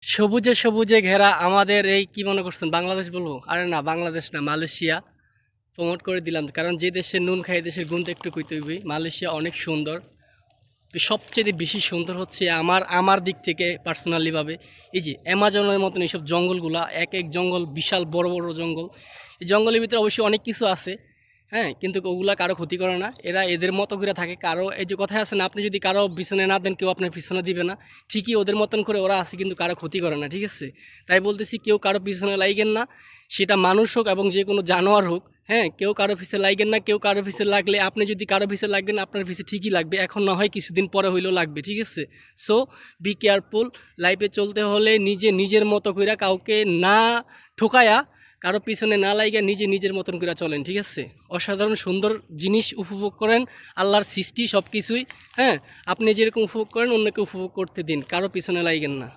সবুজে সবুজে ঘেরা আমাদের এই কি মনে করছেন বাংলাদেশ বলবো? আরে না, বাংলাদেশ না, মালয়েশিয়া। প্রমোট করে দিলাম কারণ যে দেশের নুন খাই দেশের গুণ তো একটু কইতে হইবেই। মালয়েশিয়া অনেক সুন্দর। তো সবচেয়ে বেশি সুন্দর হচ্ছে আমার আমার দিক থেকে পার্সোনালি ভাবে এই যে অ্যামাজনের মতন এইসব জঙ্গলগুলা, এক এক জঙ্গল বিশাল বড় বড় জঙ্গল। এই জঙ্গলের ভিতরে অবশ্যই অনেক কিছু আছে, হ্যাঁ, কিন্তু ওগুলা কারো ক্ষতি করে না। এরা এদের মতো করে থাকে। কারো এই যে কথায় আছে না, আপনি যদি কারো পিছনে না দেন কেউ আপনার পিছনে দিবে না। ঠিকই ওদের মতন করে ওরা আছে, কিন্তু কারো ক্ষতি করে না, ঠিক আছে? তাই বলতেছি কেউ কারো পিছনে লাইগেন না, সেটা মানুষ হোক এবং যে কোনো জানোয়ার হোক। হ্যাঁ, কেউ কারো পিছে লাগেন না। কেউ কারো পিছে লাগলে আপনি যদি কারো পিছে লাগবেন আপনার পিছে ঠিকই লাগবে, এখন না হয় কিছুদিন পরে হইলেও লাগবে, ঠিক আছে? So be careful. লাইফে চলতে হলে নিজে নিজের মতো কইরা, কাউকে না ঠোকায়া, কারো পিছনে না লাইগা নিজে নিজের মতন করে চলেন, ঠিক আছে? অসাধারণ সুন্দর জিনিস উপভোগ করেন, আল্লাহর সৃষ্টি সব কিছুই। হ্যাঁ, আপনি যেরকম উপভোগ করেন অন্যকে উপভোগ করতে দিন, কারো পিছনে লাইগেন না।